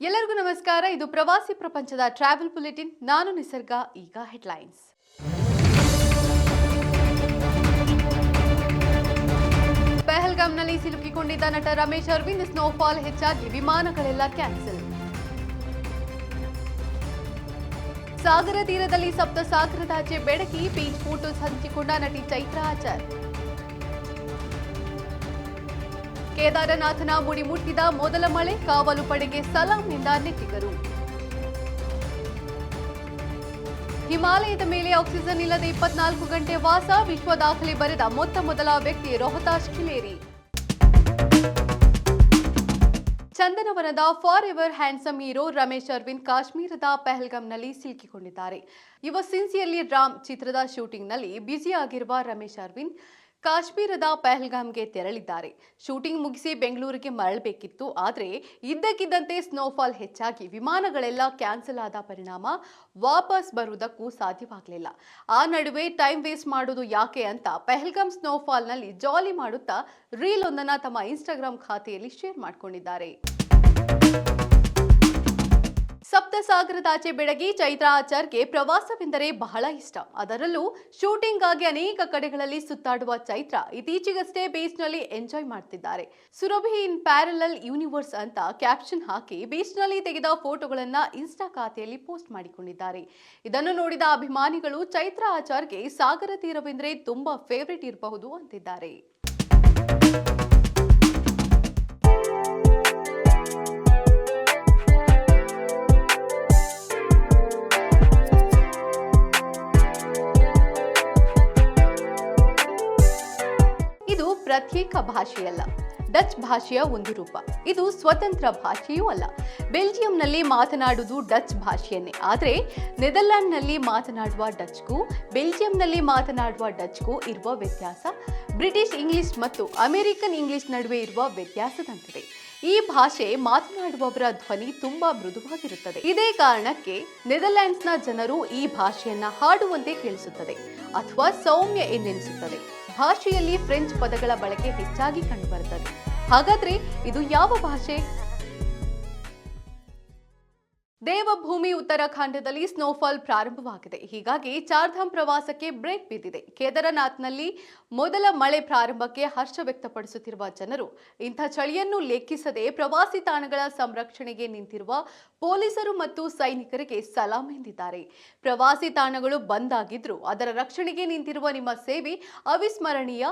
ಎಲ್ಲರಿಗೂ ನಮಸ್ಕಾರ. ಇದು ಪ್ರವಾಸಿ ಪ್ರಪಂಚದ ಟ್ರಾವೆಲ್ ಬುಲೆಟಿನ್. ನಾನು ನಿಸರ್ಗ. ಈಗ ಹೆಡ್ಲೈನ್ಸ್. ಪಹಲ್ಗಾಮ್ನಲ್ಲಿ ಸಿಲುಕಿಕೊಂಡಿದ್ದ ನಟ ರಮೇಶ್ ಅರವಿಂದ್ ಸ್ನೋಫಾಲ್ ಹೆಚ್ಚಾಗಿ ವಿಮಾನಗಳೆಲ್ಲ ಕ್ಯಾನ್ಸಲ್. ಸಾಗರ ತೀರದಲ್ಲಿ ಸಪ್ತಸಾಗರದಾಚೆ ಬೆಡಗಿ ಬೀಚ್ ಫೋಟೋಸ್ ಹಂಚಿಕೊಂಡ ನಟಿ ಚೈತ್ರ ಆಚಾರ್. ಕೇದಾರನಾಥನ ಮುಡಿ ಮುಟ್ಟಿದ ಮೊದಲ ಮಳೆ, ಕಾವಲು ಪಡೆಗೆ ಸಲಾಂನಿಂದ ನೆಟ್ಟಿಗರು. ಹಿಮಾಲಯದ ಮೇಲೆ ಆಕ್ಸಿಜನ್ ಇಲ್ಲದೆ 24 ಗಂಟೆ ವಾಸ, ವಿಶ್ವ ದಾಖಲೆ ಬರೆದ ಮೊದಲ ವ್ಯಕ್ತಿ ರೋಹತಾಶ್ ಖಿಲೇರಿ. ಚಂದನವನದ for ever handsome hero Ramesh Aravind ಕಾಶ್ಮೀರದ ಪಹಲ್ಗಾಮ್ನಲ್ಲಿ ಸಿಲುಕಿಕೊಂಡಿದ್ದಾರೆ. ಯುವ ಸಿನ್ಸಿಯರ್ಲಿ ರಾಮ್ ಚಿತ್ರದ ಶೂಟಿಂಗ್ನಲ್ಲಿ ಬ್ಯುಸಿಯಾಗಿರುವ ರಮೇಶ್ ಅರವಿಂದ್ ಕಾಶ್ಮೀರದ ಪಹಲ್ಗಾಮ್ಗೆ ತೆರಳಿದ್ದಾರೆ. ಶೂಟಿಂಗ್ ಮುಗಿಸಿ ಬೆಂಗಳೂರಿಗೆ ಮರಳಬೇಕಿತ್ತು. ಆದರೆ ಇದ್ದಕ್ಕಿದ್ದಂತೆ ಸ್ನೋಫಾಲ್ ಹೆಚ್ಚಾಗಿ ವಿಮಾನಗಳೆಲ್ಲ ಕ್ಯಾನ್ಸಲ್ ಆದ ಪರಿಣಾಮ ವಾಪಸ್ ಬರುವುದಕ್ಕೂ ಸಾಧ್ಯವಾಗಲಿಲ್ಲ. ಆ ನಡುವೆ ಟೈಮ್ ವೇಸ್ಟ್ ಮಾಡೋದು ಯಾಕೆ ಅಂತ ಪಹಲ್ಗಾಮ್ ಸ್ನೋಫಾಲ್ನಲ್ಲಿ ಜಾಲಿ ಮಾಡುತ್ತಾ ರೀಲ್ ಒಂದನ್ನು ತಮ್ಮ ಇನ್ಸ್ಟಾಗ್ರಾಮ್ ಖಾತೆಯಲ್ಲಿ ಶೇರ್ ಮಾಡಿಕೊಂಡಿದ್ದಾರೆ. ಸಪ್ತಸಾಗರದಾಚೆ ಬೆಡಗಿ ಚೈತ್ರ ಆಚಾರ್ಗೆ ಪ್ರವಾಸವೆಂದರೆ ಬಹಳ ಇಷ್ಟ. ಅದರಲ್ಲೂ ಶೂಟಿಂಗ್ ಆಗಿ ಅನೇಕ ಕಡೆಗಳಲ್ಲಿ ಸುತ್ತಾಡುವ ಚೈತ್ರ ಇತ್ತೀಚೆಗಷ್ಟೇ ಬೀಚ್ನಲ್ಲಿ ಎಂಜಾಯ್ ಮಾಡ್ತಿದ್ದಾರೆ. ಸುರಭಿ ಇನ್ ಪ್ಯಾರಲಲ್ ಯೂನಿವರ್ಸ್ ಅಂತ ಕ್ಯಾಪ್ಷನ್ ಹಾಕಿ ಬೀಚ್ನಲ್ಲಿ ತೆಗೆದ ಫೋಟೋಗಳನ್ನ ಇನ್ಸ್ಟಾ ಖಾತೆಯಲ್ಲಿ ಪೋಸ್ಟ್ ಮಾಡಿಕೊಂಡಿದ್ದಾರೆ. ಇದನ್ನು ನೋಡಿದ ಅಭಿಮಾನಿಗಳು ಚೈತ್ರ ಆಚಾರ್ಗೆ ಸಾಗರ ತೀರವೆಂದರೆ ತುಂಬಾ ಫೇವರಿಟ್ ಇರಬಹುದು ಅಂತಿದ್ದಾರೆ. ಇದು ಪ್ರತ್ಯೇಕ ಭಾಷೆಯಲ್ಲ, ಡಚ್ ಭಾಷೆಯ ಒಂದು ರೂಪ. ಇದು ಸ್ವತಂತ್ರ ಭಾಷೆಯೂ ಅಲ್ಲ. ಬೆಲ್ಜಿಯಂನಲ್ಲಿ ಮಾತನಾಡುವುದು ಡಚ್ ಭಾಷೆಯನ್ನೇ. ಆದರೆ ನೆದರ್ಲ್ಯಾಂಡ್ನಲ್ಲಿ ಮಾತನಾಡುವ ಡಚ್ಗೂ ಬೆಲ್ಜಿಯಂನಲ್ಲಿ ಮಾತನಾಡುವ ಡಚ್ಗೂ ಇರುವ ವ್ಯತ್ಯಾಸ ಬ್ರಿಟಿಷ್ ಇಂಗ್ಲಿಷ್ ಮತ್ತು ಅಮೆರಿಕನ್ ಇಂಗ್ಲಿಷ್ ನಡುವೆ ಇರುವ ವ್ಯತ್ಯಾಸದಂತಿದೆ. ಈ ಭಾಷೆ ಮಾತನಾಡುವವರ ಧ್ವನಿ ತುಂಬಾ ಮೃದುವಾಗಿರುತ್ತದೆ. ಇದೇ ಕಾರಣಕ್ಕೆ ನೆದರ್ಲ್ಯಾಂಡ್ಸ್ನ ಜನರು ಈ ಭಾಷೆಯನ್ನ ಹಾಡುವಂತೆ ಕೇಳಿಸುತ್ತದೆ ಅಥವಾ ಸೌಮ್ಯ ಎಂದೆನಿಸುತ್ತದೆ. ಭಾಷೆಯಲ್ಲಿ ಫ್ರೆಂಚ್ ಪದಗಳ ಬಳಕೆ ಹೆಚ್ಚಾಗಿ ಕಂಡುಬರುತ್ತದೆ. ಹಾಗಾದ್ರೆ ಇದು ಯಾವ ಭಾಷೆ? ದೇವಭೂಮಿ ಉತ್ತರಾಖಂಡದಲ್ಲಿ ಸ್ನೋಫಾಲ್ ಪ್ರಾರಂಭವಾಗಿದೆ. ಹೀಗಾಗಿ ಚಾರ್ಧಾಮ್ ಪ್ರವಾಸಕ್ಕೆ ಬ್ರೇಕ್ ಬಿದ್ದಿದೆ. ಕೇದಾರನಾಥ್ನಲ್ಲಿ ಮೊದಲ ಮಳೆ ಪ್ರಾರಂಭಕ್ಕೆ ಹರ್ಷ ವ್ಯಕ್ತಪಡಿಸುತ್ತಿರುವ ಜನರು ಇಂಥ ಚಳಿಯನ್ನು ಲೆಕ್ಕಿಸದೆ ಪ್ರವಾಸಿ ತಾಣಗಳ ಸಂರಕ್ಷಣೆಗೆ ನಿಂತಿರುವ ಪೊಲೀಸರು ಮತ್ತು ಸೈನಿಕರಿಗೆ ಸಲಾಂ ಎಂದಿದ್ದಾರೆ. ಪ್ರವಾಸಿ ತಾಣಗಳು ಬಂದ್ ಆಗಿದ್ರು ಅದರ ರಕ್ಷಣೆಗೆ ನಿಂತಿರುವ ನಿಮ್ಮ ಸೇವೆ ಅವಿಸ್ಮರಣೀಯ.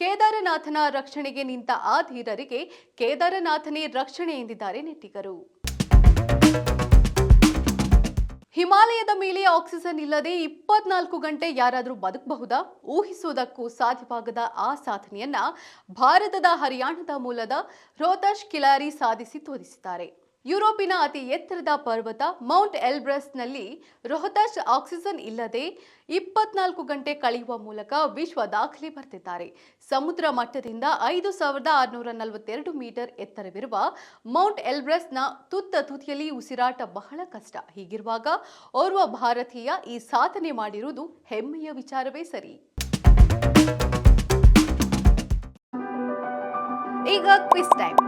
ಕೇದಾರನಾಥನ ರಕ್ಷಣೆಗೆ ನಿಂತ ಆ ಧೀರರಿಗೆ ಕೇದಾರನಾಥನೇ ರಕ್ಷಣೆ ಎಂದಿದ್ದಾರೆ ನೆಟ್ಟಿಗರು. ಹಿಮಾಲಯದ ಮೇಲೆ ಆಕ್ಸಿಜನ್ ಇಲ್ಲದೆ 24 ಗಂಟೆ ಯಾರಾದರೂ ಬದುಕಬಹುದಾ? ಊಹಿಸುವುದಕ್ಕೂ ಸಾಧ್ಯವಾಗದ ಆ ಸಾಧನೆಯನ್ನ ಭಾರತದ ಹರಿಯಾಣದ ಮೂಲದ ರೋಹತಾಶ್ ಖಿಲಾರಿ ಸಾಧಿಸಿ ತೋರಿಸಿದ್ದಾರೆ. ಯುರೋಪಿನ ಅತಿ ಎತ್ತರದ ಪರ್ವತ ಮೌಂಟ್ ಎಲ್ಬ್ರಸ್ನಲ್ಲಿ ರೋಹತಾಶ್ ಆಕ್ಸಿಜನ್ ಇಲ್ಲದೆ 24 ಗಂಟೆ ಕಳೆಯುವ ಮೂಲಕ ವಿಶ್ವ ದಾಖಲೆ ಬರೆದಿದ್ದಾರೆ. ಸಮುದ್ರ ಮಟ್ಟದಿಂದ 5642 ಮೀಟರ್ ಎತ್ತರವಿರುವ ಮೌಂಟ್ ಎಲ್ಬ್ರಸ್ನ ತುತ್ತ ತುದಿಯಲ್ಲಿ ಉಸಿರಾಟ ಬಹಳ ಕಷ್ಟ. ಹೀಗಿರುವಾಗ ಓರ್ವ ಭಾರತೀಯ ಈ ಸಾಧನೆ ಮಾಡಿರುವುದು ಹೆಮ್ಮೆಯ ವಿಚಾರವೇ ಸರಿ. ಈಗ ಕ್ವಿಜ್ ಟೈಮ್.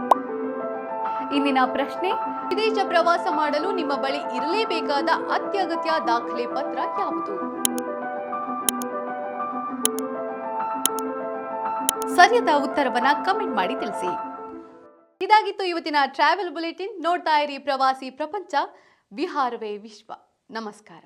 ಇಂದಿನ ಪ್ರಶ್ನೆ: ವಿದೇಶ ಪ್ರವಾಸ ಮಾಡಲು ನಿಮ್ಮ ಬಳಿ ಇರಲೇಬೇಕಾದ ಅತ್ಯಗತ್ಯ ದಾಖಲೆ ಪತ್ರ ಯಾವುದು? ಸರಿಯಾದ ಉತ್ತರವನ್ನ ಕಮೆಂಟ್ ಮಾಡಿ ತಿಳಿಸಿ. ಇದಾಗಿತ್ತು ಇವತ್ತಿನ ಟ್ರಾವೆಲ್ ಬುಲೆಟಿನ್. ನೋಡ್ತಾ ಇರಿ ಪ್ರವಾಸಿ ಪ್ರಪಂಚ, ವಿಹಾರವೇ ವಿಶ್ವ. ನಮಸ್ಕಾರ.